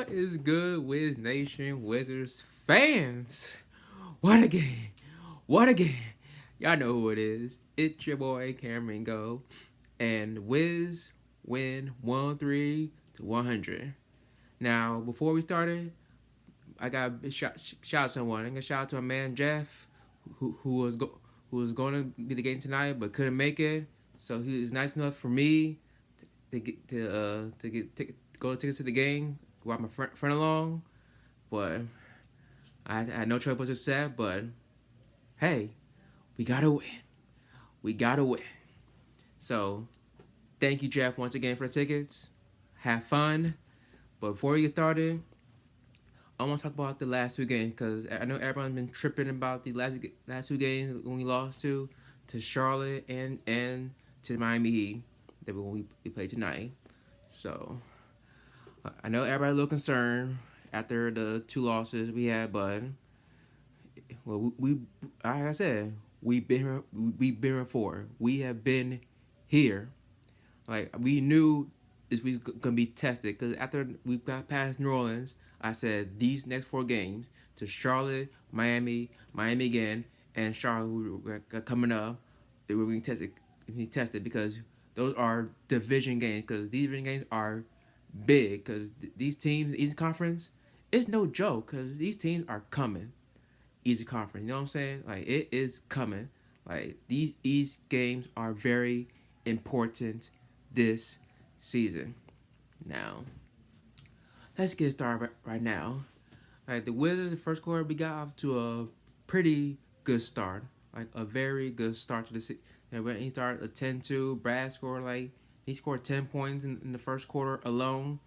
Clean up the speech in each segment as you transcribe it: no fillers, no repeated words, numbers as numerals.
What is good, Wiz Nation Wizards fans? What a game! What a game! Y'all know who it is. It's your boy Cameron Go, and Wiz win 103 to 100. Now, before we started, I got a shout out someone. I'm gonna shout out to my man Jeff, who was going to be the game tonight but couldn't make it. So he was nice enough for me to get go tickets to the game, go out my friend along. But I had no choice but to accept. But hey, we gotta win. We gotta win. So thank you, Jeff, once again for the tickets. Have fun. But before we get started, I want to talk about the last two games because I know everyone's been tripping about the last two games when we lost to Charlotte and to Miami Heat that we played tonight. So I know everybody's a little concerned after the two losses we had, but well, we like I said, we've been here before. We have been here. Like we knew this was gonna be tested because after we got past New Orleans, I said these next four games to Charlotte, Miami, Miami again, and Charlotte coming up, they were being tested because those are division games because these division games are big because these teams, East Conference, it's no joke because these teams are coming. East Conference, you know what I'm saying? Like it is coming. Like these East games are very important this season. Now, let's get started right now. Like the Wizards, the first quarter, we got off to a pretty good start. Like a very good start to the season. When he started a 10-2, Brad scored he scored 10 points in the first quarter alone.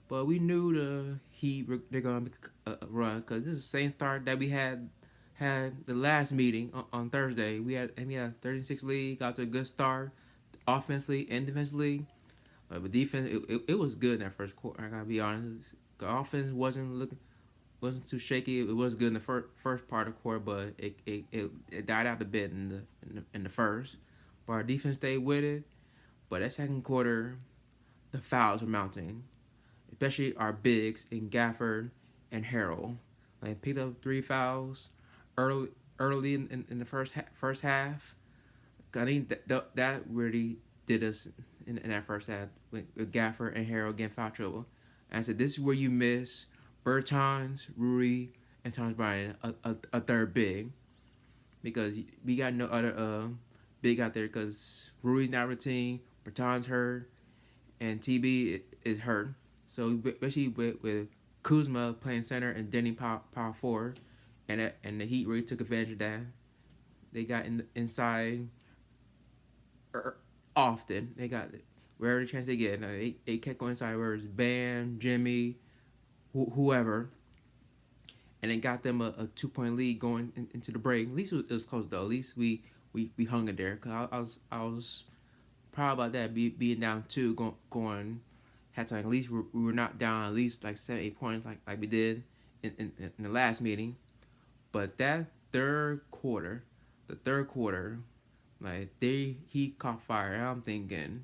But we knew the Heat they're gonna make a run because this is the same start that we had the last meeting on Thursday. We had a 36 lead, got to a good start offensively and defensively. But defense, it was good in that first quarter. I gotta be honest. The offense wasn't too shaky. It was good in the first part of the quarter, but it died out a bit in the first. But our defense stayed with it. But that second quarter, the fouls were mounting, especially our bigs in Gafford and Harrell. Like picked up 3 fouls early in the first half. I think that really did us in that first half with Gafford and Harrell getting foul trouble. And I said, this is where you miss Bertans, Rui, and Thomas Bryant, a third big. Because we got no other big out there because Rui's not routine, Bertans hurt, and TB is hurt. So especially with Kuzma playing center and Denny power forward, and the Heat really took advantage of that. They got inside often. They got wherever the chance they get. They kept going inside where it's Bam, Jimmy, whoever, and it got them a 2-point lead going into the break. At least it was close though. At least we hung in there. Cause I was proud about that being down 2 going halftime. At least we were not down at least like 7-8 points like we did in the last meeting. But that third quarter, like he caught fire. And I'm thinking,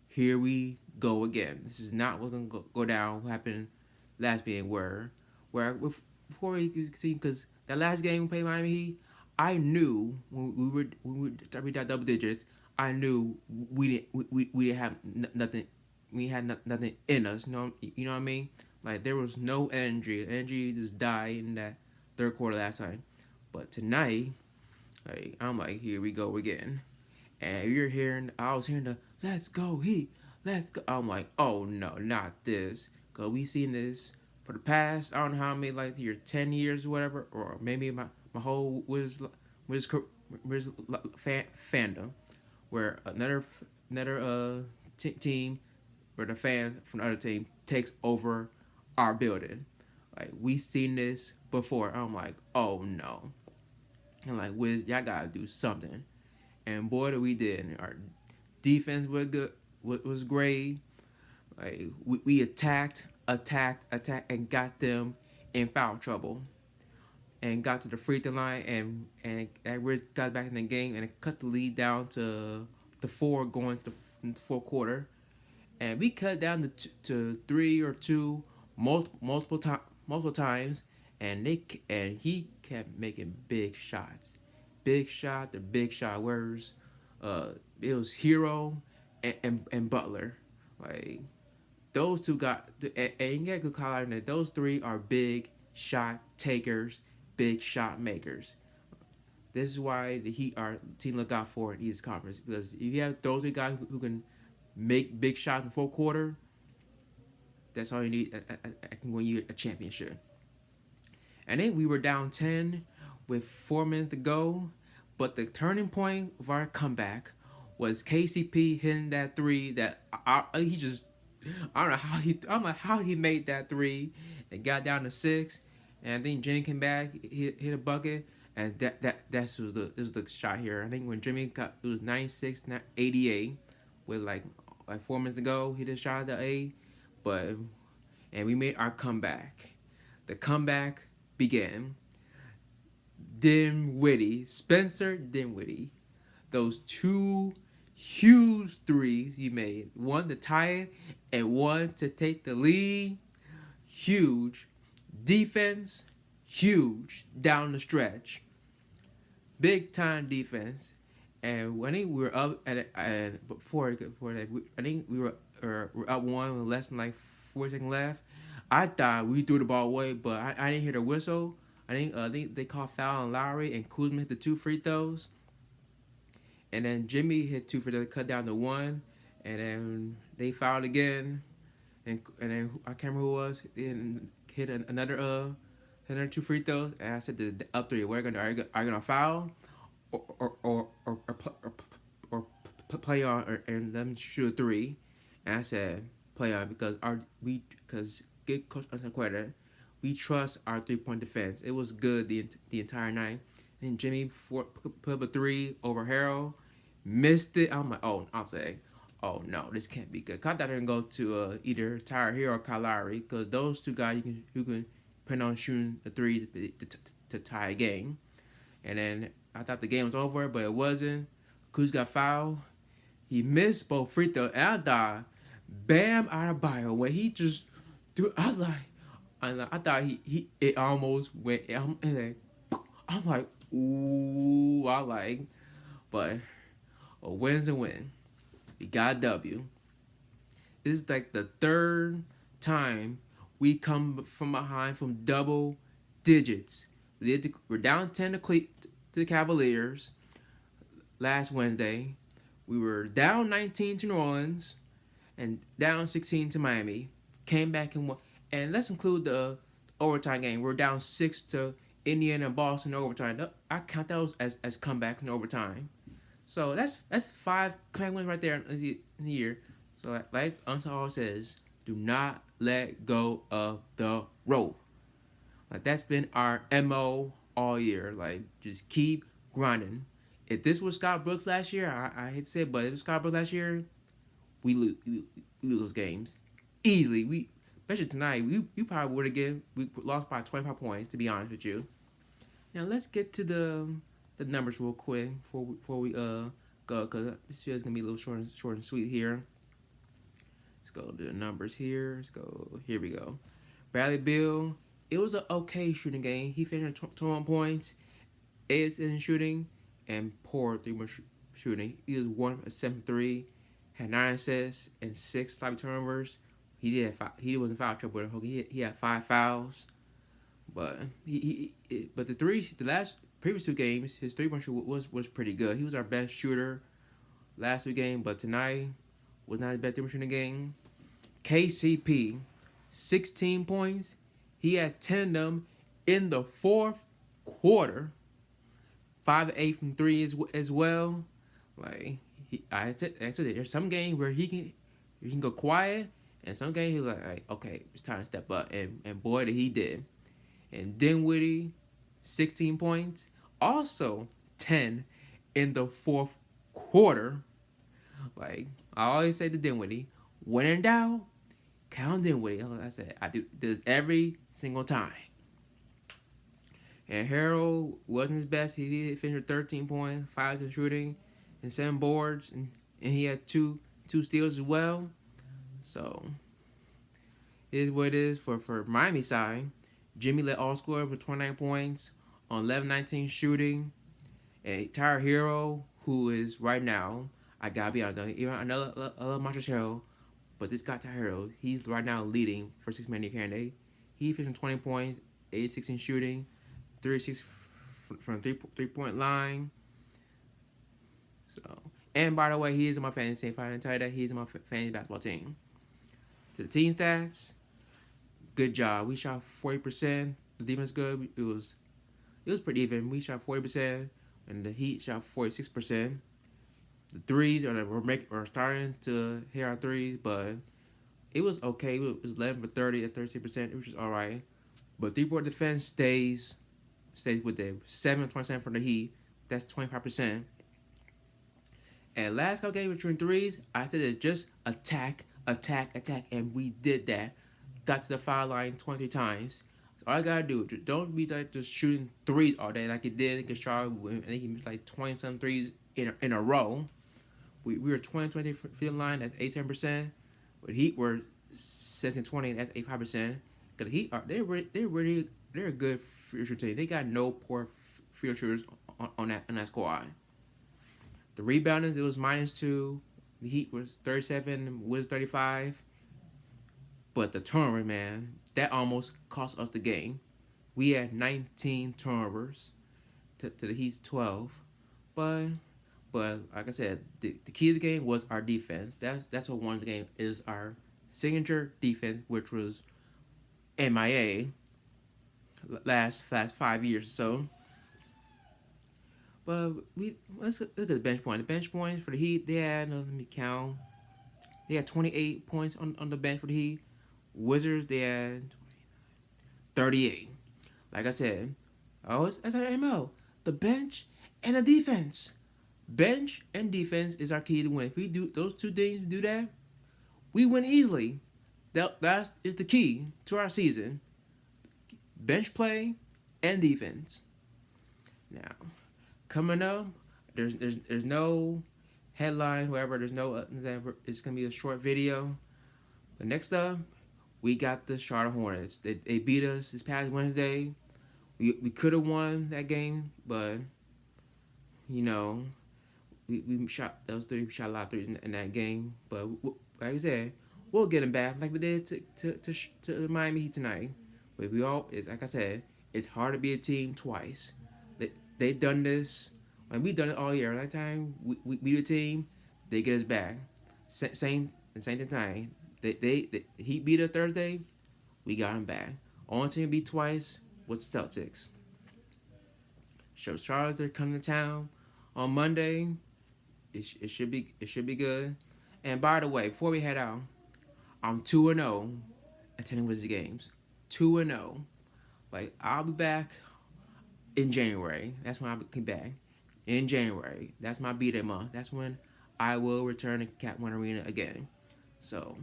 here we go again. This is not what's gonna go down. What happened last game where before we could see because that last game we played Miami Heat, I knew when we started that double digits, I knew we didn't have nothing. We had nothing in us. You know what I mean? Like there was no energy. The energy just died in that third quarter last time. But tonight, like I'm like, here we go again. And I was hearing the "Let's go Heat, let's go." I'm like, oh no, not this. Cause we seen this for the past I don't know how many like year 10 years or whatever, or maybe my whole Wiz fandom, where another team where the fan from the other team takes over our building. Like we seen this before. I'm like, oh no. And like Wiz, y'all gotta do something. And boy, did we did. Our defense was great. Like we attacked, and got them in foul trouble, and got to the free throw line, and got back in the game, and it cut the lead down to the 4 going to the fourth quarter, and we cut down to 3 or 2 multiple times, and he kept making big shot. The big shot words. It was Hero and Butler. Like those two got, and you get good call out that those three are big shot takers, big shot makers. This is why the Heat are team to look out for in East Conference, because if you have those three guys who can make big shots in the fourth quarter, that's all you need. I can win you a championship. And then we were down 10 with 4 minutes to go, but the turning point of our comeback was KCP hitting that three that he just, I don't know how he made that three and got down to 6, and I think Jimmy came back, hit a bucket, and that was the shot here. I think when Jimmy got, it was 96, 88 with like 4 minutes to go, he just shot the 8, but and we made our comeback. The comeback began. Spencer Dinwiddie, those two huge threes he made, one to tie it and one to take the lead. Huge defense, huge down the stretch, big time defense. And I think we were up at before that. I think we were up one with less than like 4 seconds left. I thought we threw the ball away, but I didn't hear the whistle. I think they called foul on Lowry, and Kuzma hit the 2 free throws. And then Jimmy hit 2 free throws, cut down to 1. And then they fouled again. And then I can't remember who it was. And hit another 2 free throws. And I said the up 3, are you gonna foul or play on and let them shoot a 3? And I said play on because good coach Uncle, we trust our 3-point defense. It was good the entire night. And Jimmy put up a 3 over Harrell, missed it. I'm like, oh no, this can't be good. I thought they go to either Tyler Hero or Kyle Lowry, because those two guys you can depend on shooting a 3 to tie a game. And then I thought the game was over, but it wasn't. Kuz got fouled. He missed both free throws. And I thought Bam Adebayo, when he just threw, I thought it almost went. I'm like, ooh, but a win's a win. We got a W. This is like the 3rd time we come from behind from double digits. We're down 10 to the Cavaliers last Wednesday. We were down 19 to New Orleans and down 16 to Miami. Came back and won. And let's include the overtime game. We're down 6 to Indiana and Boston in overtime. I count those as comebacks in overtime. So that's 5 comeback wins right there in the year. So like Uncle says, do not let go of the rope. Like that's been our MO all year. Like just keep grinding. If this was Scott Brooks last year, I hate to say it, but if it was Scott Brooks last year, we lose those games easily. Especially tonight, we probably would have lost by 25 points, to be honest with you. Now let's get to the numbers real quick before we go, because this video is gonna be a little short and sweet here. Let's go to the numbers here. Let's go. Here we go. Bradley Beal. It was an okay shooting game. He finished 21 points, 8 in shooting, and poor 3-point shooting. He was 1 of 7-3, had 9 assists and 6 sloppy turnovers. He wasn't foul trouble. He had 5 fouls, but but the previous 2 games, his 3-point shooting was pretty good. He was our best shooter last 2 games, but tonight was not his best 3-point shooting game. KCP, 16 points. He had 10 of them in the 4th quarter. 5 of 8 from 3 as well. Like I said, there's some games where he can go quiet, and some games he's like, okay, it's time to step up, and boy did he did. And Dinwiddie, 16 points, also 10 in the 4th quarter. Like I always say to Dinwiddie, when in doubt, count Dinwiddie. I said I do this every single time. And Harrell wasn't his best. He did finish with 13 points, 5 in shooting, and 7 boards, and he had two steals as well. So Is what it is for Miami side. Jimmy led all scorer with 29 points on 11-19 shooting. And Tyler Hero, who is right now, I gotta be honest, even I love Montrezl, but this guy Tyler Hero, he's right now leading for six-man candidate. He finished 20 points, 8-16 shooting, 36 from three-point line. So, and by the way, he is in my fantasy team. If I didn't tell you that, he's in my fantasy basketball team. To the team stats, good job. We shot 40%. The defense good. It was pretty even. We shot 40%, and the Heat shot 46%. The threes we're starting to hit our threes, but it was okay. It was 11 for 30 at 36%, which is all right. But three-point defense stays with it. 7-27 for the Heat. That's 25%. And last couple games between threes, I said it's just attack, and we did that. Got to the foul line 23 times. So all I gotta do, just don't be like just shooting threes all day like it did against Charlotte. I think he missed like 20-some threes in a row. We were 20-20 field line, that's 87%. But Heat were 17-20, that's 85%. Cause the Heat they're a good field shooter team. They got no poor field shooters on that squad. The rebounding, it was -2. The Heat was 37, Wiz 35. But the turnover, man, that almost cost us the game. We had 19 turnovers to the Heat's 12. But like I said, the key to the game was our defense. That's what won the game, is our signature defense, which was MIA last 5 years or so. But let's look at the bench point. The bench points for the Heat, they had, let me count. They had 28 points on the bench for the Heat. Wizards, they had 38. Like I said, that's our MO. The bench and the defense. Bench and defense is our key to win. If we do those two things, do that, we win easily. That is the key to our season. Bench play and defense. Now, coming up, there's no headlines, whatever. There's no it's gonna be a short video. But next up, we got the Charlotte Hornets. They beat us this past Wednesday. We could have won that game, but you know, we shot those three. We shot a lot of threes in that game. But like I said, we'll get them back like we did to Miami Heat tonight. But like I said, it's hard to be a team twice. They done this. Like we done it all year. That time we beat a team, they get us back. Same time. The Heat beat us Thursday, we got them back. Only team beat twice was Celtics. So Charlotte, they're coming to town on Monday. It should be good. And by the way, before we head out, I'm 2-0 attending Wizards games. 2-0. Like I'll be back in January. That's when I'll be back. In January. That's my B-Day month. That's when I will return to Cap One Arena again. So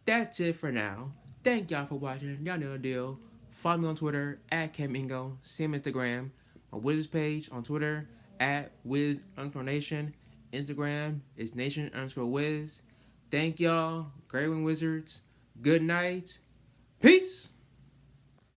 that's it for now. Thank y'all for watching. Y'all know the deal. Follow me on Twitter @CamIngo. Same Instagram. My Wizards page on Twitter @Wiz_Nation. Instagram is Nation_Wiz. Thank y'all. Great Win Wizards. Good night. Peace.